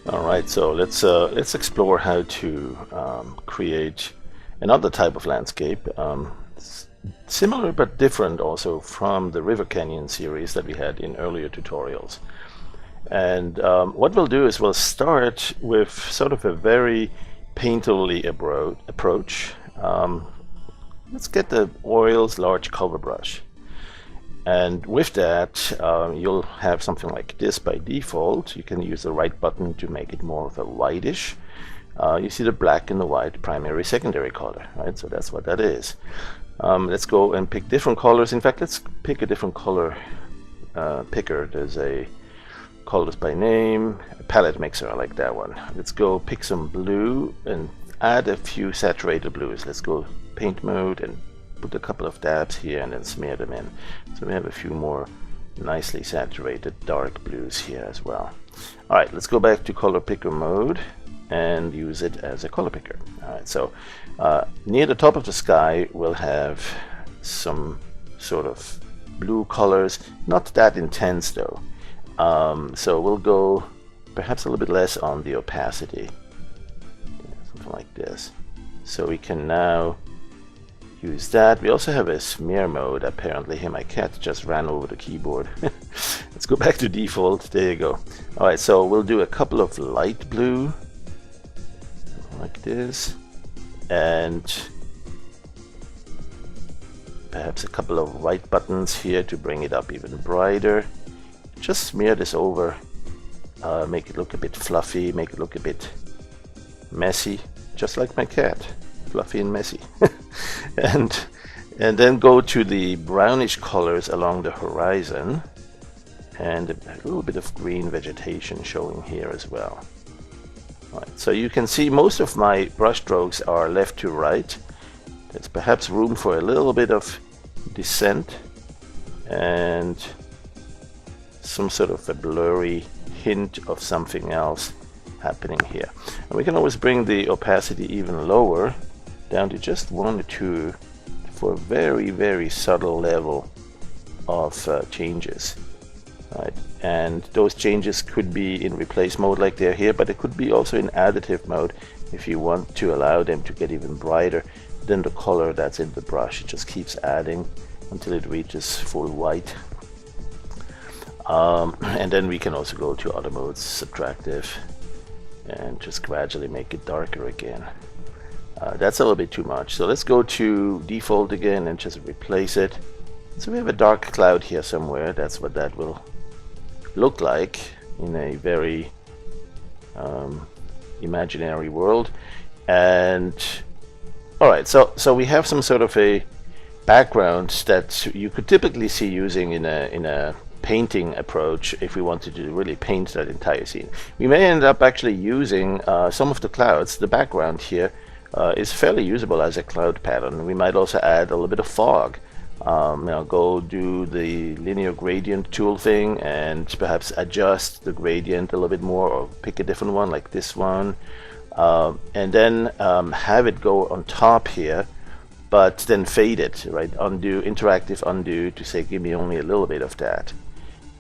All right, so let's explore how to create another type of landscape, similar but different also from the River Canyon series that we had in earlier tutorials. And what we'll do is we'll start with sort of a very painterly approach. Let's get the oils large cover brush. And with that, you'll have something like this by default. You can use the right button to make it more of a whitish. You see the black and the white primary, secondary color, right? So that's what that is. Let's go and pick different colors. In fact, let's pick a different color picker. There's a colors by name, a palette mixer. I like that one. Let's go pick some blue and add a few saturated blues. Let's go paint mode and put a couple of dabs here and then smear them in. So we have a few more nicely saturated dark blues here as well. All right, let's go back to color picker mode and use it as a color picker. All right, so near the top of the sky we'll have some sort of blue colors, not that intense though. So we'll go perhaps a little bit less on the opacity, something like this. So we can now use that. We also have a smear mode apparently. Here my cat just ran over the keyboard. Let's go back to default. There you go. Alright, so we'll do a couple of light blue like this, and perhaps a couple of white buttons here to bring it up even brighter. Just smear this over, make it look a bit fluffy, make it look a bit messy, just like my cat, fluffy and messy. and then go to the brownish colors along the horizon, and a little bit of green vegetation showing here as well. Right, so you can see most of my brush strokes are left to right. There's perhaps room for a little bit of descent and some sort of a blurry hint of something else happening here. And we can always bring the opacity even lower, down to just 1 or 2, for a very, very subtle level of changes. Right? And those changes could be in replace mode like they're here, but it could be also in additive mode if you want to allow them to get even brighter than the color that's in the brush. It just keeps adding until it reaches full white. And then we can also go to other modes, subtractive, and just gradually make it darker again. That's a little bit too much, so let's go to default again and just replace it. So we have a dark cloud here somewhere. That's what that will look like in a very imaginary world. And alright, so we have some sort of a background that you could typically see using in a painting approach if we wanted to really paint that entire scene. We may end up actually using some of the clouds. The background here is fairly usable as a cloud pattern. We might also add a little bit of fog. Go do the linear gradient tool thing and perhaps adjust the gradient a little bit more, or pick a different one like this one, and then have it go on top here, but then fade it, right? Undo, interactive undo, to say give me only a little bit of that.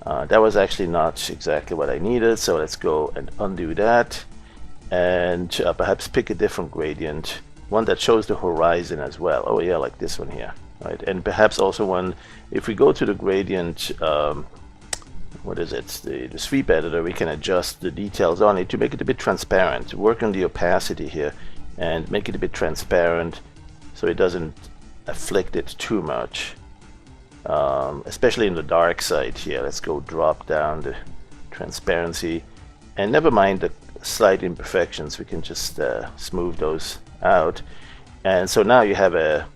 That was actually not exactly what I needed, so let's go and undo that, and perhaps pick a different gradient, one that shows the horizon as well. Oh yeah, like this one here, right? And perhaps also one, if we go to the gradient, what is it, the sweep editor, we can adjust the details on it to make it a bit transparent. Work on the opacity here and make it a bit transparent so it doesn't afflict it too much, especially in the dark side here. Let's go drop down the transparency, and never mind the slight imperfections, we can just smooth those out. And so now you have a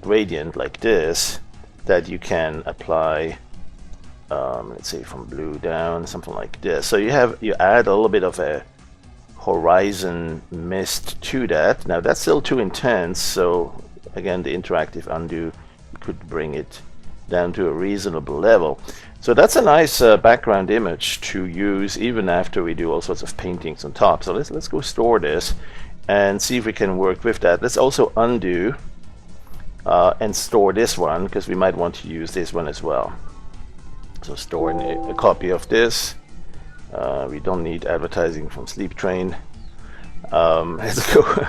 gradient like this that you can apply, let's say from blue down, something like this. So you add a little bit of a horizon mist to that. Now that's still too intense, so again the interactive undo could bring it down to a reasonable level. So that's a nice background image to use even after we do all sorts of paintings on top. So let's go store this and see if we can work with that. Let's also undo and store this one, because we might want to use this one as well. So store a copy of this, We don't need advertising from Sleep Train. Let's go.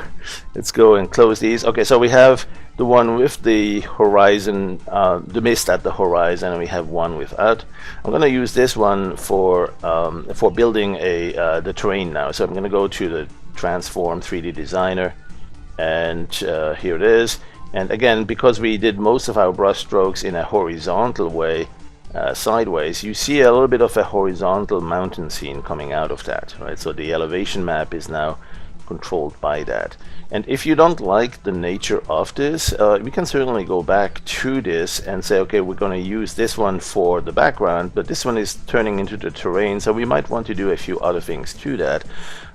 Let's go and close these. Okay, so we have the one with the horizon, the mist at the horizon, and we have one without. I'm going to use this one for building the terrain now. So I'm going to go to the Transform 3D Designer, and here it is. And again, because we did most of our brush strokes in a horizontal way, sideways, you see a little bit of a horizontal mountain scene coming out of that, right? So the elevation map is now controlled by that. And if you don't like the nature of this, we can certainly go back to this and say, okay, we're going to use this one for the background, but this one is turning into the terrain, so we might want to do a few other things to that,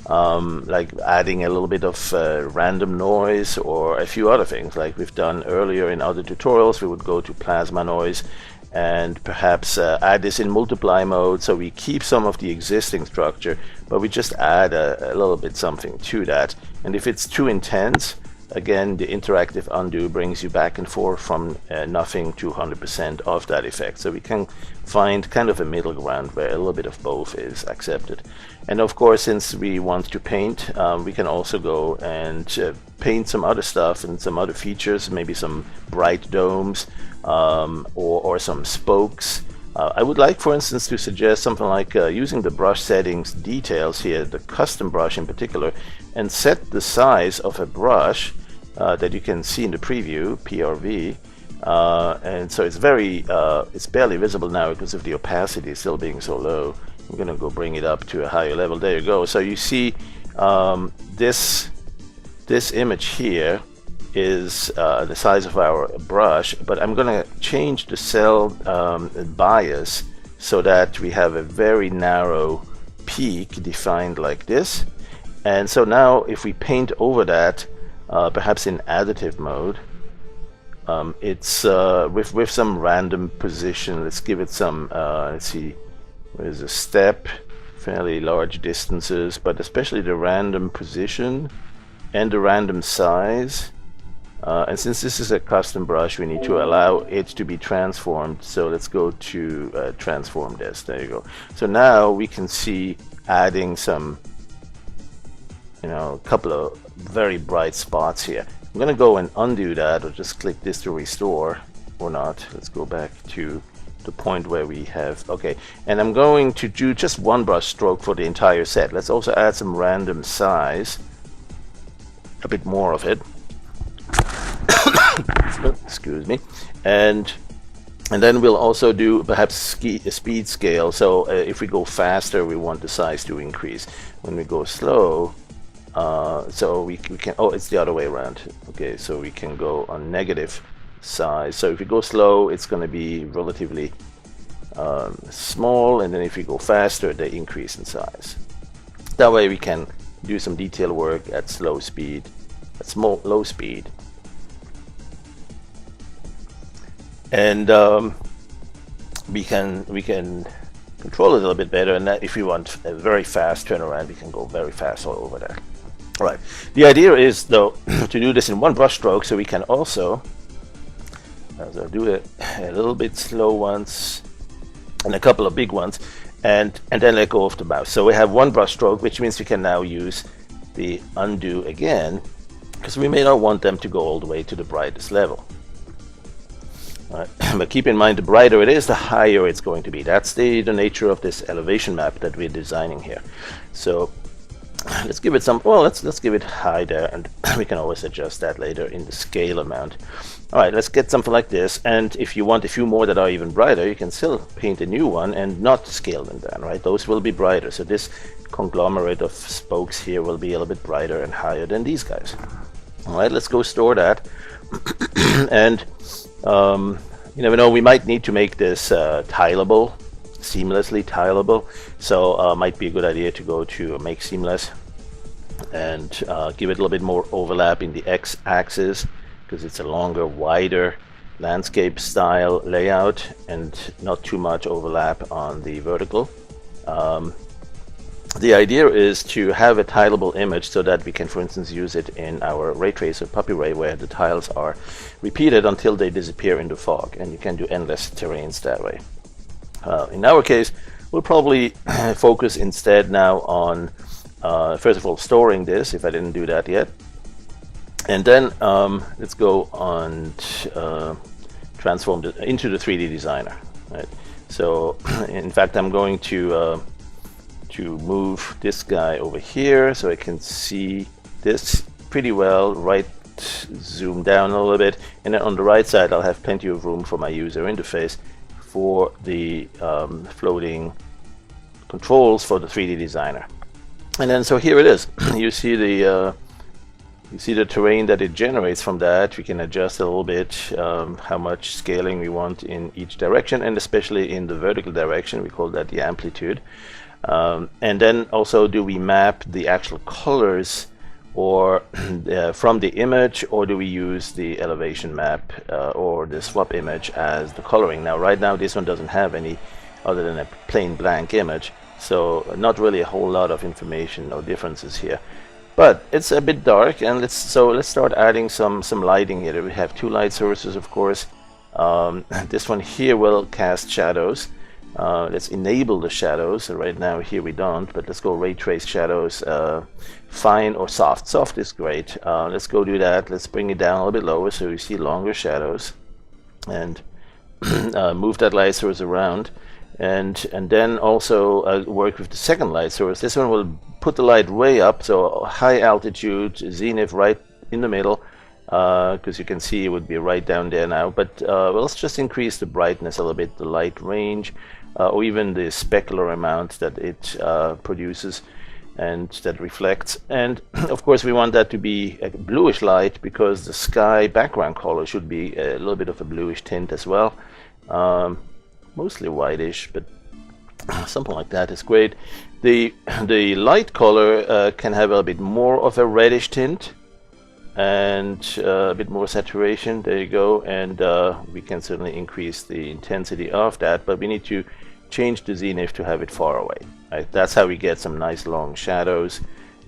like adding a little bit of random noise or a few other things like we've done earlier in other tutorials. We would go to plasma noise and perhaps add this in multiply mode, so we keep some of the existing structure, but we just add a little bit something to that. And if it's too intense, again, the interactive undo brings you back and forth from nothing to 100% of that effect. So we can find kind of a middle ground where a little bit of both is accepted. And of course, since we want to paint, we can also go and paint some other stuff and some other features, maybe some bright domes, or some spokes. I would like, for instance, to suggest something like using the brush settings details here, the custom brush in particular, and set the size of a brush that you can see in the preview, PRV. And so it's barely visible now because of the opacity still being so low. I'm going to go bring it up to a higher level. There you go. So you see this image here is the size of our brush, but I'm going to change the cell bias so that we have a very narrow peak defined like this. And so now if we paint over that, perhaps in additive mode, it's with some random position. Let's give it some, let's see, there's a step, fairly large distances, but especially the random position and the random size. And since this is a custom brush, we need to allow it to be transformed. So let's go to transform this. There you go. So now we can see adding some, a couple of very bright spots here. I'm going to go and undo that, or just click this to restore, or not. Let's go back to the point where we have, okay. And I'm going to do just one brush stroke for the entire set. Let's also add some random size, a bit more of it. Excuse me. And then we'll also do perhaps a speed scale. So if we go faster, we want the size to increase. When we go slow, so we can, oh, it's the other way around. Okay, so we can go on negative size. So if we go slow, it's going to be relatively small, and then if we go faster, they increase in size. That way we can do some detail work at slow speed, at low speed. And we can control it a little bit better, and that if we want a very fast turnaround, we can go very fast all over that. All right. The idea is, though, to do this in one brush stroke, so we can also do it a little bit slow ones and a couple of big ones, and then let go of the mouse. So we have one brush stroke, which means we can now use the undo again, because we may not want them to go all the way to the brightest level. But keep in mind, the brighter it is, the higher it's going to be. That's the nature of this elevation map that we're designing here. So let's give it some, well, let's give it high there, and we can always adjust that later in the scale amount. All right, let's get something like this. And if you want a few more that are even brighter, you can still paint a new one and not scale them down, right? Those will be brighter. So this conglomerate of spokes here will be a little bit brighter and higher than these guys. All right, let's go store that. And you never know, we might need to make this tileable, seamlessly tileable. So might be a good idea to go to make seamless and give it a little bit more overlap in the x-axis, because it's a longer, wider landscape style layout, and not too much overlap on the vertical. The idea is to have a tileable image so that we can, for instance, use it in our ray tracer puppy ray, where the tiles are repeated until they disappear in the fog, and you can do endless terrains that way. In our case, we'll probably focus instead now on first of all storing this, if I didn't do that yet. And then let's go on transform into the 3D designer. Right? So in fact, I'm going to move this guy over here so I can see this pretty well, right, zoom down a little bit, and then on the right side I'll have plenty of room for my user interface for the floating controls for the 3D designer. And then so here it is. You see the terrain that it generates from that. We can adjust a little bit how much scaling we want in each direction, and especially in the vertical direction. We call that the amplitude. And then also, do we map the actual colors or from the image, or do we use the elevation map or the swap image as the coloring? Now right now this one doesn't have any other than a plain blank image, so not really a whole lot of information or differences here, but it's a bit dark. And let's start adding some lighting here. We have two light sources, of course. This one here will cast shadows. Let's enable the shadows. So right now here we don't, but let's go ray trace shadows, fine or soft. Soft is great. Let's go do that. Let's bring it down a little bit lower so you see longer shadows, and move that light source around, and then also work with the second light source. This one will put the light way up, so high altitude, zenith right in the middle, because you can see it would be right down there now. But well, let's just increase the brightness a little bit, the light range, or even the specular amount that it produces and that reflects. And of course we want that to be a bluish light, because the sky background color should be a little bit of a bluish tint as well, mostly whitish, but something like that is great. The light color can have a bit more of a reddish tint and a bit more saturation. There you go. And we can certainly increase the intensity of that, but we need to change the zenith to have it far away. Right? That's how we get some nice long shadows.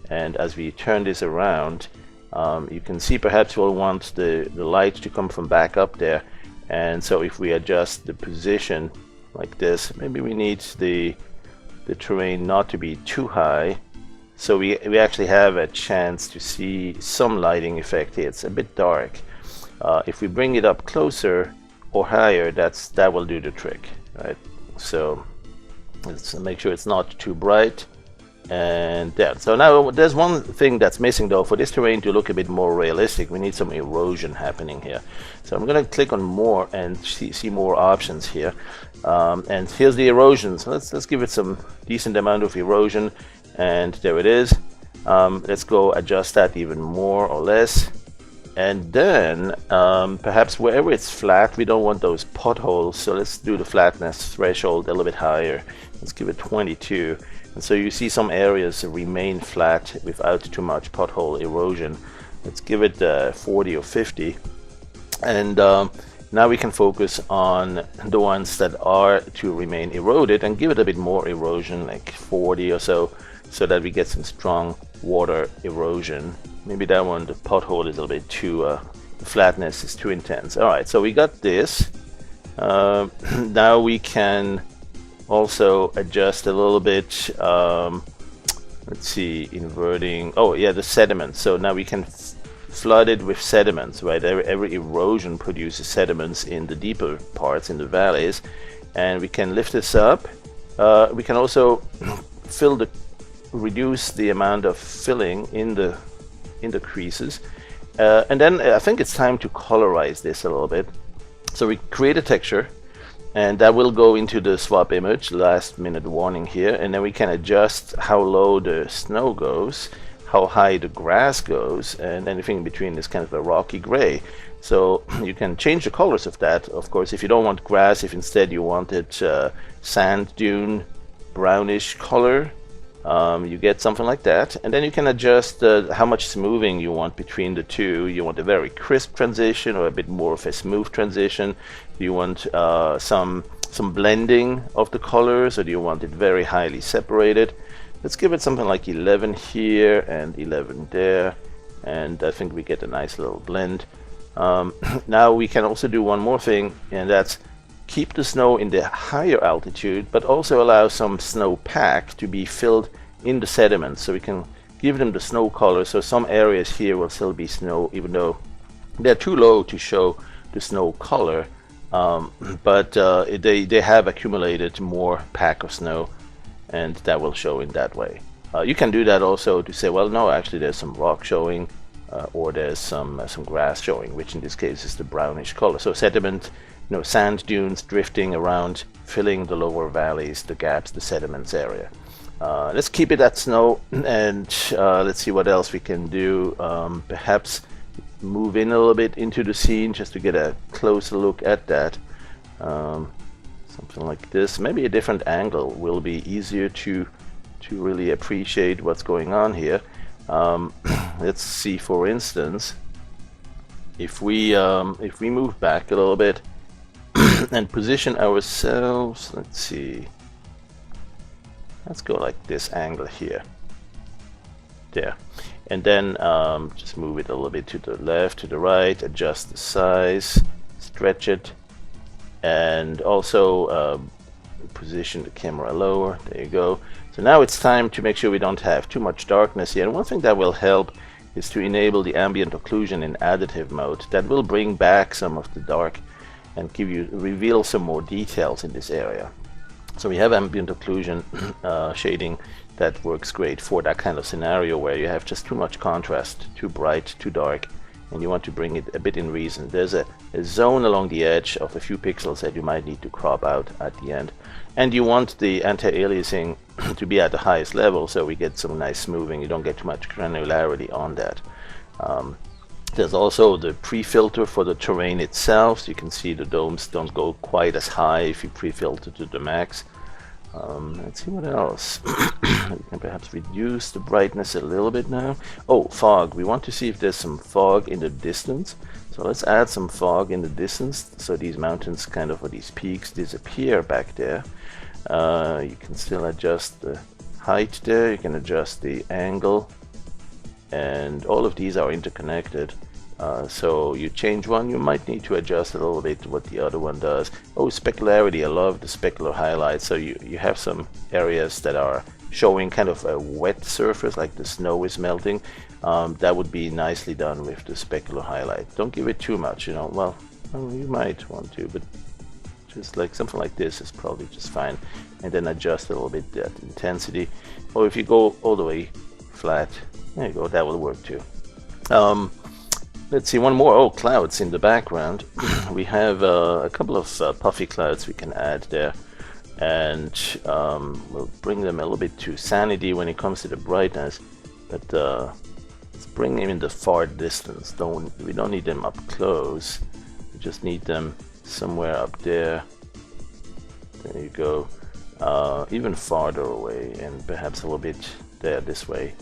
And as we turn this around, you can see perhaps we'll want the light to come from back up there. And so if we adjust the position like this, maybe we need the terrain not to be too high, so we actually have a chance to see some lighting effect here. It's a bit dark. If we bring it up closer or higher, that will do the trick, right? So let's make sure it's not too bright. And there. So now there's one thing that's missing though. For this terrain to look a bit more realistic, we need some erosion happening here. So I'm going to click on more and see more options here. And here's the erosion. So let's give it some decent amount of erosion, and there it is. Let's go adjust that even more or less. And then perhaps wherever it's flat, we don't want those potholes, so let's do the flatness threshold a little bit higher. Let's give it 22. And so you see some areas remain flat without too much pothole erosion. Let's give it 40 or 50. And now we can focus on the ones that are to remain eroded and give it a bit more erosion, like 40 or so that we get some strong water erosion. Maybe that one, the pothole is a little bit too, the flatness is too intense. All right, so we got this. Now we can also adjust a little bit. Let's see, inverting. Oh yeah, the sediments. So now we can flood it with sediments, right? Every erosion produces sediments in the deeper parts, in the valleys, and we can lift this up. We can also reduce the amount of filling in the creases, and then I think it's time to colorize this a little bit. So we create a texture, and that will go into the swap image, last minute warning here, and then we can adjust how low the snow goes, how high the grass goes, and anything in between is kind of a rocky gray. So you can change the colors of that, of course, if you don't want grass, if instead you wanted sand dune brownish color, you get something like that. And then you can adjust how much smoothing you want between the two. You want a very crisp transition or a bit more of a smooth transition? Do you want some blending of the colors, or do you want it very highly separated? Let's give it something like 11 here and 11 there, and I think we get a nice little blend. Now we can also do one more thing, and that's keep the snow in the higher altitude, but also allow some snow pack to be filled in the sediments, so we can give them the snow color. So some areas here will still be snow, even though they're too low to show the snow color, but they have accumulated more pack of snow, and that will show in that way. You can do that also to say, well, no, actually there's some rock showing, or there's some grass showing, which in this case is the brownish color. So sediment, sand dunes drifting around, filling the lower valleys, the gaps, the sediments area. Let's keep it at snow, and let's see what else we can do. Perhaps move in a little bit into the scene just to get a closer look at that. Something like this. Maybe a different angle will be easier to really appreciate what's going on here. Let's see, for instance, if we move back a little bit and position ourselves, let's see, let's go like this angle here, there, and then just move it a little bit to the left, to the right, adjust the size, stretch it, and also position the camera lower. There you go. So now it's time to make sure we don't have too much darkness here. And one thing that will help is to enable the ambient occlusion in additive mode. That will bring back some of the dark and reveal some more details in this area. So we have ambient occlusion shading that works great for that kind of scenario where you have just too much contrast, too bright, too dark, and you want to bring it a bit in reason. There's a zone along the edge of a few pixels that you might need to crop out at the end. And you want the anti-aliasing to be at the highest level, so we get some nice smoothing. You don't get too much granularity on that. There's also the pre-filter for the terrain itself, so you can see the domes don't go quite as high if you pre-filter to the max. Let's see what else. We can perhaps reduce the brightness a little bit now. Oh, fog. We want to see if there's some fog in the distance. So let's add some fog in the distance, so these mountains kind of, or these peaks, disappear back there. You can still adjust the height there, you can adjust the angle, and all of these are interconnected. So you change one, you might need to adjust a little bit what the other one does. Oh, specularity, I love the specular highlights. So you have some areas that are showing kind of a wet surface, like the snow is melting. That would be nicely done with the specular highlight. Don't give it too much, well, you might want to, but just like something like this is probably just fine. And then adjust a little bit that intensity. Or if you go all the way flat, there you go, that will work too. Let's see, one more. Oh, clouds in the background. We have a couple of puffy clouds we can add there, and we'll bring them a little bit to sanity when it comes to the brightness, but let's bring them in the far distance. We don't need them up close, we just need them somewhere up there. There you go. Even farther away, and perhaps a little bit there, this way,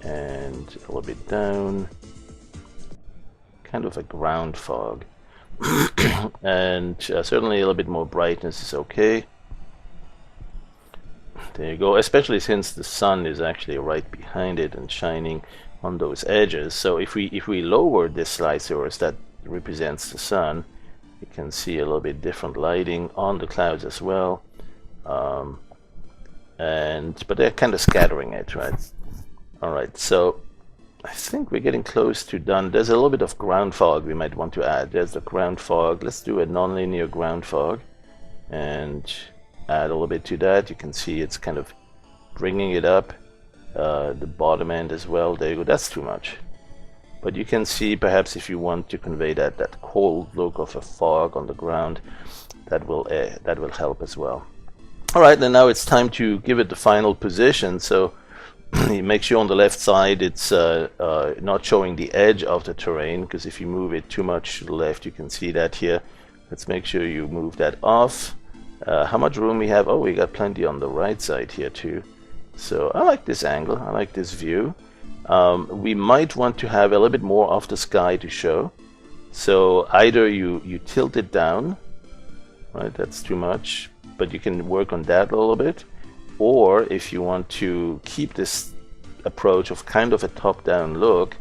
and a little bit down. Kind of a ground fog. And certainly a little bit more brightness is okay. There you go, especially since the sun is actually right behind it and shining on those edges. So if we lower this slide source that represents the sun, you can see a little bit different lighting on the clouds as well. But they're kind of scattering it, right? All right, so I think we're getting close to done. There's a little bit of ground fog we might want to add. There's the ground fog. Let's do a nonlinear ground fog and add a little bit to that. You can see it's kind of bringing it up, the bottom end as well. There you go. That's too much. But you can see perhaps if you want to convey that cold look of a fog on the ground, that will help as well. All right, then now it's time to give it the final position. So make sure on the left side it's not showing the edge of the terrain, because if you move it too much to the left, you can see that here. Let's make sure you move that off. How much room we have? Oh, we got plenty on the right side here too. So I like this angle, I like this view. We might want to have a little bit more of the sky to show. So either you tilt it down, right? That's too much, but you can work on that a little bit. Or if you want to keep this approach of kind of a top-down look,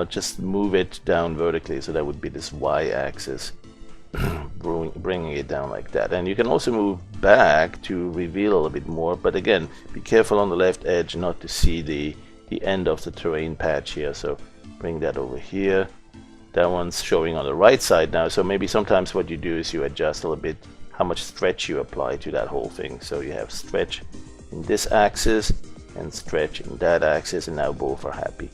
just move it down vertically. So that would be this y-axis. bringing it down like that. And you can also move back to reveal a little bit more, but again, be careful on the left edge not to see the end of the terrain patch here. So bring that over here. That one's showing on the right side now, so maybe sometimes what you do is you adjust a little bit how much stretch you apply to that whole thing. So you have stretch in this axis and stretch in that axis, and now both are happy.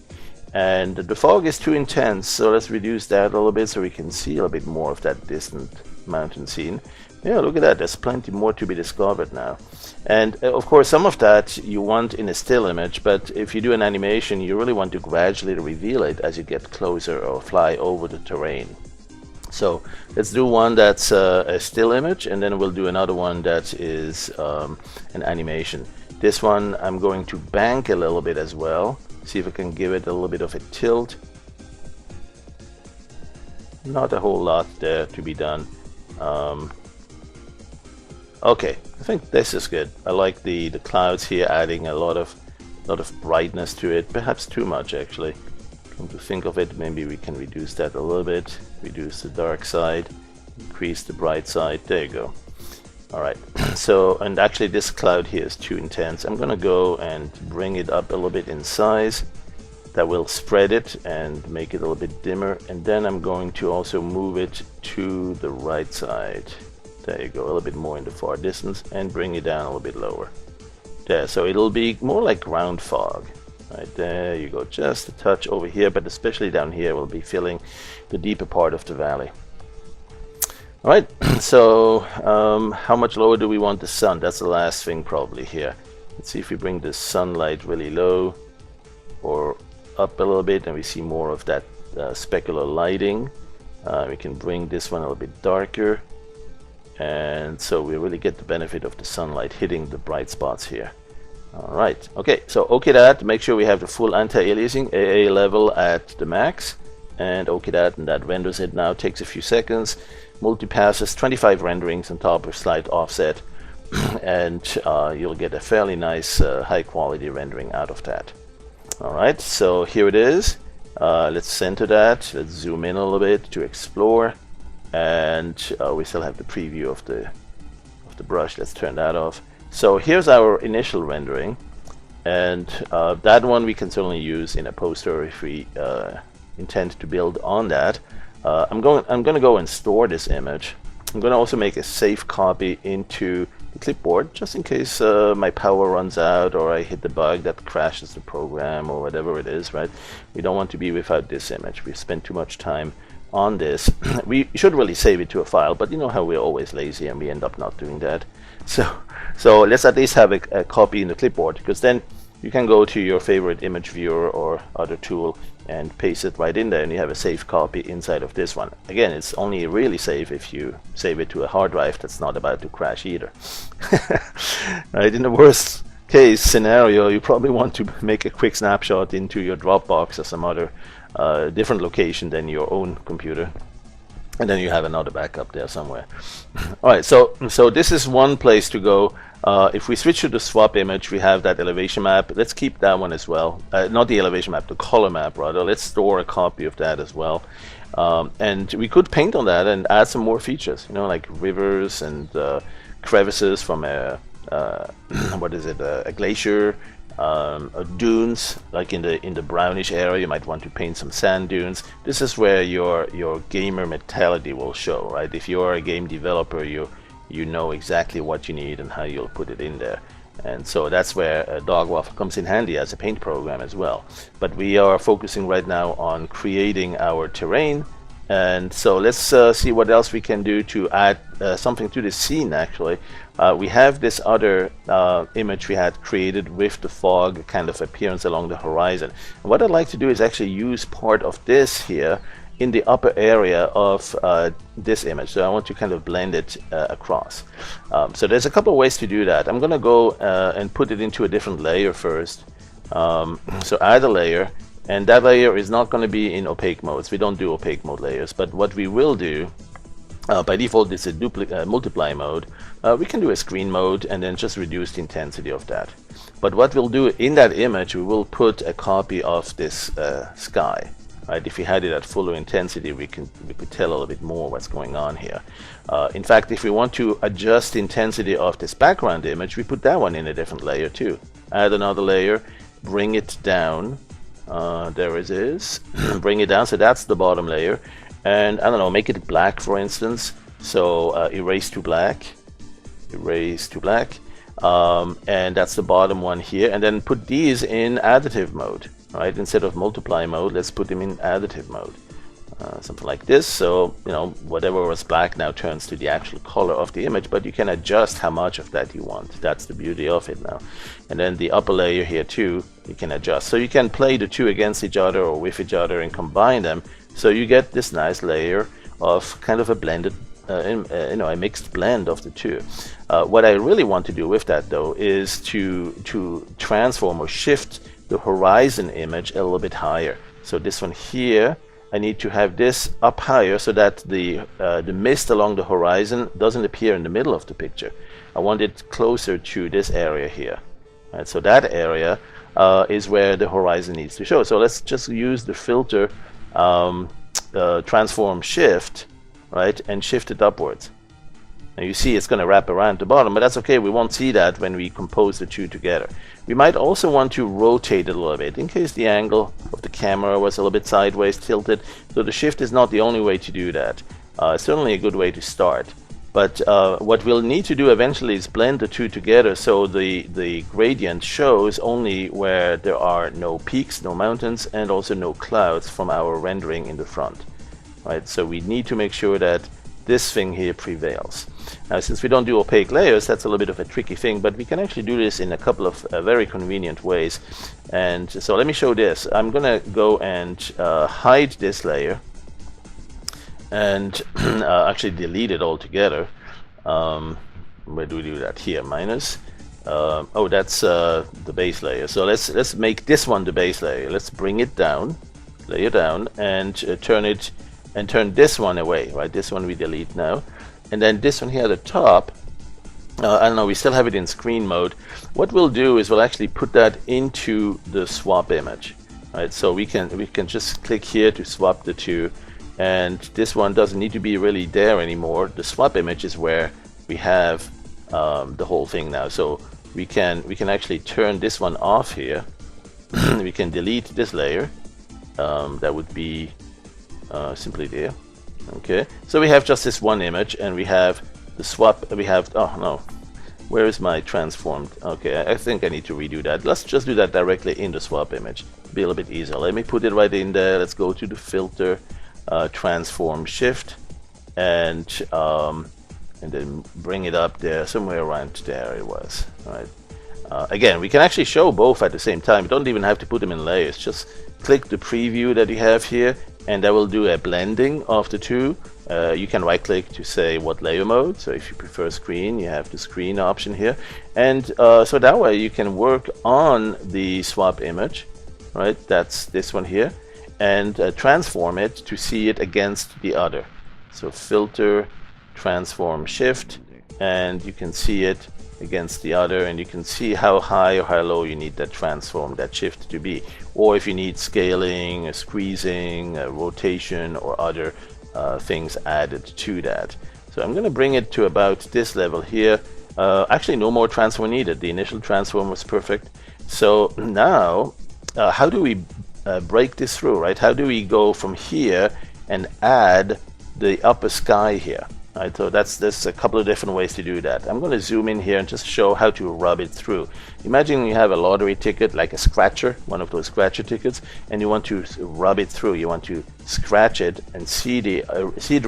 And the fog is too intense, so let's reduce that a little bit so we can see a little bit more of that distant mountain scene. Yeah, look at that, there's plenty more to be discovered now. And of course some of that you want in a still image, but if you do an animation you really want to gradually reveal it as you get closer or fly over the terrain. So let's do one that's a still image, and then we'll do another one that is an animation. This one I'm going to bank a little bit as well, see if I can give it a little bit of a tilt. Not a whole lot there to be done. Okay, I think this is good. I like the clouds here, adding a lot of brightness to it. Perhaps too much actually. Come to think of it, maybe we can reduce that a little bit. Reduce the dark side, increase the bright side. There you go. All right. So, and actually this cloud here is too intense. I'm gonna go and bring it up a little bit in size. That will spread it and make it a little bit dimmer. And then I'm going to also move it to the right side. There you go, a little bit more in the far distance, and bring it down a little bit lower. There, so it'll be more like ground fog. Right there you go, just a touch over here, but especially down here we'll be filling the deeper part of the valley. All right, so how much lower do we want the sun? That's the last thing probably here. Let's see if we bring the sunlight really low or up a little bit, and we see more of that specular lighting. We can bring this one a little bit darker. And so we really get the benefit of the sunlight hitting the bright spots here. Alright, okay, so okay that, make sure we have the full anti-aliasing AA level at the max, and okay that, and that renders it now. Takes a few seconds, multi-passes, 25 renderings on top of slight offset, and you'll get a fairly nice high quality rendering out of that. Alright, so here it is. Let's center that, let's zoom in a little bit to explore. And we still have the preview of the brush. Let's turn that off. So here's our initial rendering, and that one we can certainly use in a poster if we intend to build on that. I'm going to go and store this image. I'm going to also make a safe copy into the clipboard just in case my power runs out or I hit the bug that crashes the program or whatever it is, right? We don't want to be without this image. We've spent too much time on this. We should really save it to a file, but you know how we're always lazy and we end up not doing that. So let's at least have a copy in the clipboard, because then you can go to your favorite image viewer or other tool and paste it right in there, and you have a safe copy inside of this one. Again, it's only really safe if you save it to a hard drive that's not about to crash either. Right, in the worst case scenario, you probably want to make a quick snapshot into your Dropbox or some other different location than your own computer, and then you have another backup there somewhere. All right, so this is one place to go. If we switch to the swap image, we have that elevation map. Let's keep that one as well. Not the elevation map, the color map rather. Let's store a copy of that as well. And we could paint on that and add some more features, you know, like rivers and crevices from a what is it, a glacier, dunes, like in the brownish area. You might want to paint some sand dunes. This is where your gamer mentality will show, right? If you're a game developer, you know exactly what you need and how you'll put it in there. And so that's where Dog Waffle comes in handy as a paint program as well. But we are focusing right now on creating our terrain, and so let's see what else we can do to add something to the scene. Actually, we have this other image we had created with the fog kind of appearance along the horizon. And what I'd like to do is actually use part of this here in the upper area of this image. So I want to kind of blend it across. So there's a couple of ways to do that. I'm gonna go and put it into a different layer first. So add a layer, and that layer is not going to be in opaque modes. We don't do opaque mode layers, but what we will do by default is a multiply mode. We can do a screen mode and then just reduce the intensity of that. But what we'll do in that image, we will put a copy of this sky. Right? If we had it at fuller intensity, we could tell a little bit more what's going on here. In fact, if we want to adjust the intensity of this background image, we put that one in a different layer too. Add another layer, bring it down. There it is. Bring it down, so that's the bottom layer. And I don't know, make it black, for instance. So erase to black, erase to black. And that's the bottom one here. And then put these in additive mode. Right? Instead of multiply mode, let's put them in additive mode. Something like this. So, you know, whatever was black now turns to the actual color of the image, but you can adjust how much of that you want. That's the beauty of it now. And then the upper layer here too, you can adjust. So you can play the two against each other or with each other and combine them. So you get this nice layer of kind of a blended, a mixed blend of the two. What I really want to do with that though is to transform or shift the horizon image a little bit higher. So this one here, I need to have this up higher so that the mist along the horizon doesn't appear in the middle of the picture. I want it closer to this area here. Right, so that area is where the horizon needs to show. So let's just use the filter transform shift, right, and shift it upwards. Now you see it's going to wrap around the bottom, but that's okay. We won't see that when we compose the two together. We might also want to rotate it a little bit in case the angle of the camera was a little bit sideways tilted. So the shift is not the only way to do that. Certainly a good way to start. But what we'll need to do eventually is blend the two together so the gradient shows only where there are no peaks, no mountains, and also no clouds from our rendering in the front. Right? So we need to make sure that this thing here prevails. Now, since we don't do opaque layers, that's a little bit of a tricky thing, but we can actually do this in a couple of very convenient ways. And so let me show this. I'm gonna go and hide this layer and actually delete it altogether. Where do we do that? Here, minus. Oh, that's the base layer. So let's make this one the base layer. Let's bring it down, layer down, and turn this one away, right? This one we delete now. And then this one here at the top, I don't know, we still have it in screen mode. What we'll do is we'll actually put that into the swap image, right? So we can just click here to swap the two, and this one doesn't need to be really there anymore. The swap image is where we have the whole thing now. So we can actually turn this one off here. We can delete this layer. That would be simply there. Okay, so we have just this one image, and we have the swap. We have, oh no, where is my transformed? Okay, I think I need to redo that. Let's just do that directly in the swap image. Be a little bit easier. Let me put it right in there. Let's go to the filter, transform shift, and then bring it up there, somewhere around there it was. All right. Again, we can actually show both at the same time. You don't even have to put them in layers. Just click the preview that you have here, and that will do a blending of the two. You can right click to say what layer mode. So if you prefer screen, you have the screen option here. And so that way you can work on the swap image, right? That's this one here, and transform it to see it against the other. So filter, transform shift, and you can see it against the other, and you can see how high or how low you need that transform, that shift to be, or if you need scaling, squeezing, rotation, or other things added to that. So I'm going to bring it to about this level here. Actually, no more transform needed. The initial transform was perfect. So now, how do we break this through, right? How do we go from here and add the upper sky here? Right, so there's a couple of different ways to do that. I'm going to zoom in here and just show how to rub it through. Imagine you have a lottery ticket, like a scratcher, one of those scratcher tickets, and you want to rub it through. You want to scratch it and see the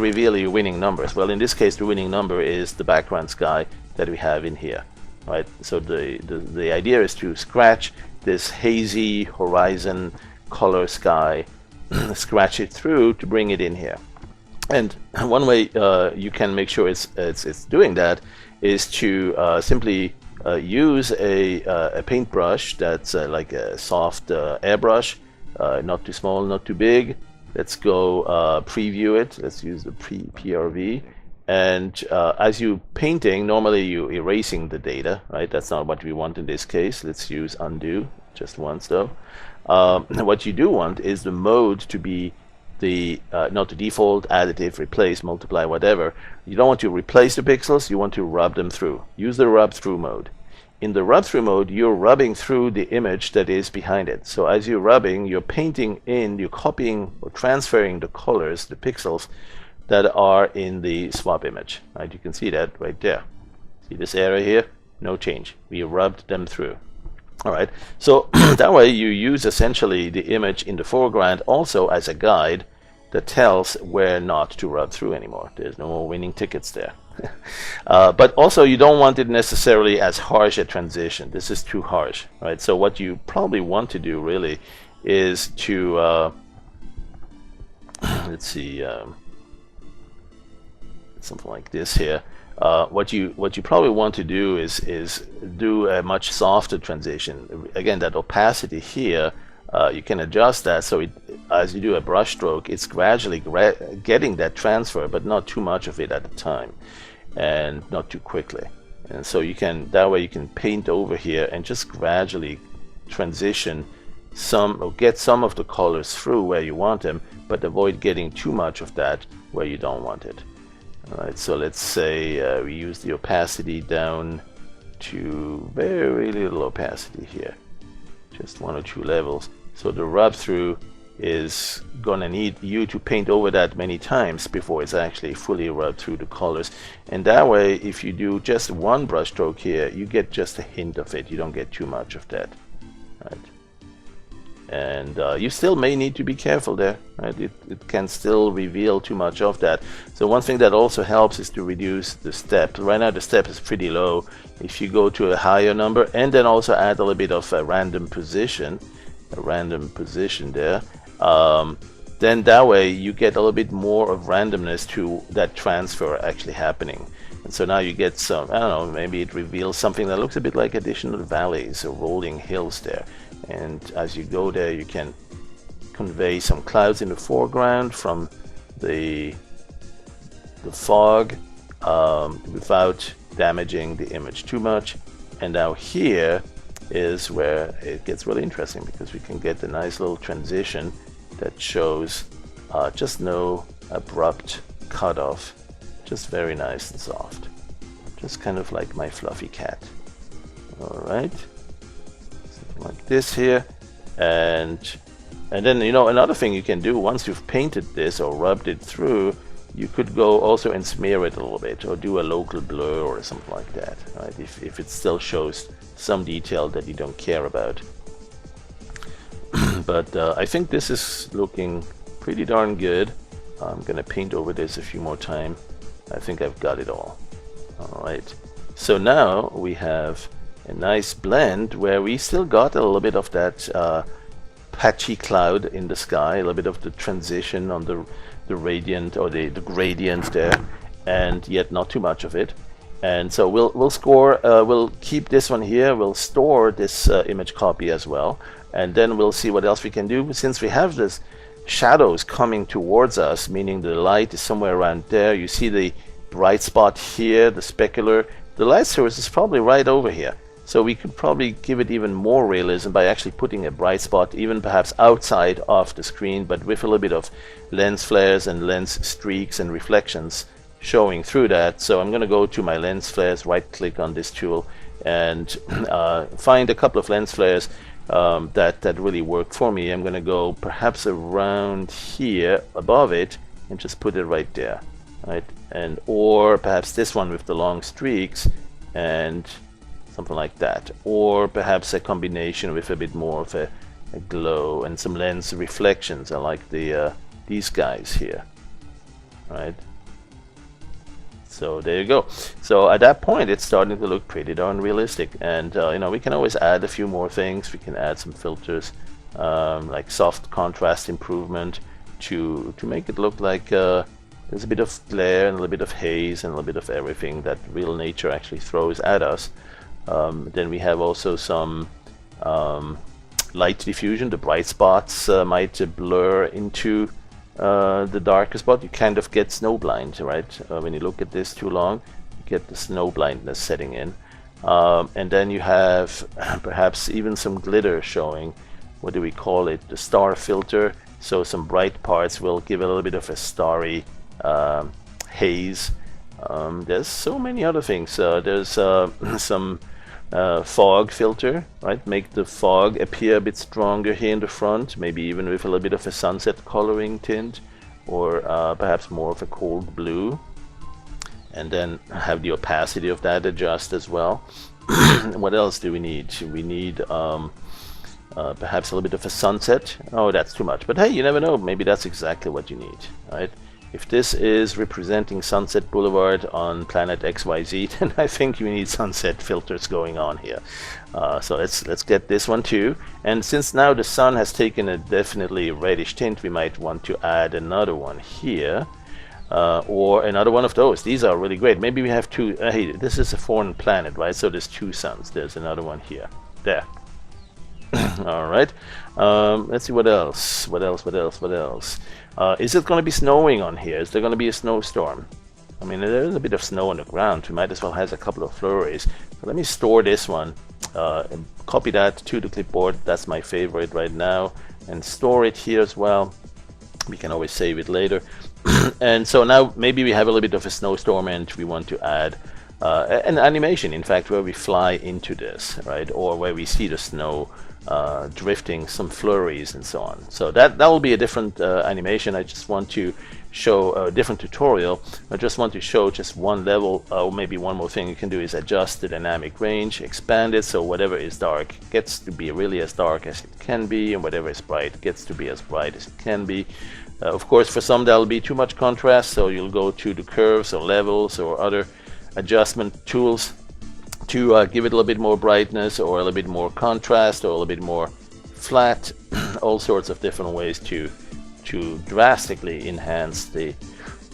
reveal of your winning numbers. Well, in this case, the winning number is the background sky that we have in here. Right. So the idea is to scratch this hazy horizon color sky, scratch it through to bring it in here. And one way you can make sure it's doing that is to simply use a paintbrush that's like a soft airbrush, not too small, not too big. Let's go preview it. Let's use the PRV. And as you painting, normally you erasing the data, right? That's not what we want in this case. Let's use undo just once though. What you do want is the mode to be the not the default, additive, replace, multiply, whatever. You don't want to replace the pixels, you want to rub them through. Use the rub through mode. In the rub through mode, you're rubbing through the image that is behind it. So as you're rubbing, you're painting in, you're copying or transferring the colors, the pixels that are in the swap image. Right? You can see that right there. See this area here? No change. We rubbed them through. All right. So that way you use essentially the image in the foreground also as a guide that tells where not to rub through anymore. There's no more winning tickets there. But also you don't want it necessarily as harsh a transition. This is too harsh, right? So what you probably want to do really is to let's see, something like this here. What you probably want to do is do a much softer transition. Again, that opacity here, you can adjust that so as you do a brush stroke, it's gradually getting that transfer, but not too much of it at a time, and not too quickly. And so you can, that way you can paint over here and just gradually transition some, or get some of the colors through where you want them, but avoid getting too much of that where you don't want it. Alright, so let's say we use the opacity down to very little opacity here, just 1 or 2 levels. So the rub through is gonna need you to paint over that many times before it's actually fully rubbed through the colors. And that way, if you do just one brush stroke here, you get just a hint of it. You don't get too much of that. Right? And you still may need to be careful there, right? It can still reveal too much of that. So one thing that also helps is to reduce the step. Right now the step is pretty low. If you go to a higher number and then also add a little bit of a random position there, then that way you get a little bit more of randomness to that transfer actually happening. And so now you get some, I don't know, maybe it reveals something that looks a bit like additional valleys or rolling hills there. And as you go there, you can convey some clouds in the foreground from the fog without damaging the image too much. And now here is where it gets really interesting, because we can get a nice little transition that shows just no abrupt cutoff, just very nice and soft, just kind of like my fluffy cat. All right. Like this here, and then, you know, another thing you can do once you've painted this or rubbed it through, you could go also and smear it a little bit, or do a local blur or something like that, right? If it still shows some detail that you don't care about. But I think this is looking pretty darn good. I'm gonna paint over this a few more times. I think I've got it all. All right, so now we have a nice blend where we still got a little bit of that patchy cloud in the sky, a little bit of the transition on the radiant or the gradient there, and yet not too much of it. And so we'll keep this one here, we'll store this image copy as well, and then we'll see what else we can do. Since we have this shadows coming towards us, meaning the light is somewhere around there, you see the bright spot here, the specular, the light source is probably right over here. So we could probably give it even more realism by actually putting a bright spot even perhaps outside of the screen, but with a little bit of lens flares and lens streaks and reflections showing through that. So I'm going to go to my lens flares, right click on this tool, and find a couple of lens flares that really work for me. I'm going to go perhaps around here above it and just put it right there, right? And or perhaps this one with the long streaks and something like that, or perhaps a combination with a bit more of a glow and some lens reflections. I like these guys here, right? So there you go. So at that point it's starting to look pretty darn realistic, and you know, we can always add a few more things. We can add some filters, like soft contrast improvement to make it look like there's a bit of glare and a little bit of haze and a little bit of everything that real nature actually throws at us. Then we have also some light diffusion. The bright spots might blur into the darker spot. You kind of get snow blind, right? When you look at this too long, you get the snow blindness setting in. And then you have perhaps even some glitter showing what do we call it, the star filter. So some bright parts will give a little bit of a starry haze. There's so many other things. There's some fog filter, right? Make the fog appear a bit stronger here in the front, maybe even with a little bit of a sunset coloring tint, or perhaps more of a cold blue. And then have the opacity of that adjust as well. What else do we need? We need perhaps a little bit of a sunset. Oh, that's too much. But hey, you never know. Maybe that's exactly what you need, right? If this is representing Sunset Boulevard on planet XYZ, then I think you need sunset filters going on here. So let's get this one too. And since now the sun has taken a definitely reddish tint, we might want to add another one here. Or another one of those. These are really great. Maybe we have two. Hey, this is a foreign planet, right? So there's two suns. There's another one here. There. All right. Let's see what else. What else? Is it going to be snowing on here? Is there going to be a snowstorm? I mean, there's a bit of snow on the ground. We might as well have a couple of flurries. So let me store this one and copy that to the clipboard. That's my favorite right now, and store it here as well. We can always save it later. And so now maybe we have a little bit of a snowstorm and we want to add an animation, in fact, where we fly into this, right? Or where we see the snow drifting, some flurries and so on. So that will be a different animation. I just want to show a different tutorial. I just want to show just one level, or maybe one more thing you can do is adjust the dynamic range, expand it, so whatever is dark gets to be really as dark as it can be, and whatever is bright gets to be as bright as it can be. Of course, for some that'll be too much contrast, so you'll go to the curves or levels or other adjustment tools to give it a little bit more brightness or a little bit more contrast or a little bit more flat. All sorts of different ways to drastically enhance the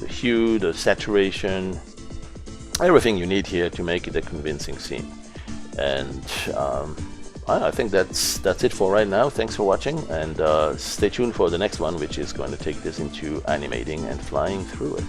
hue, the saturation, everything you need here to make it a convincing scene. And I think that's it for right now. Thanks for watching, and stay tuned for the next one, which is going to take this into animating and flying through it.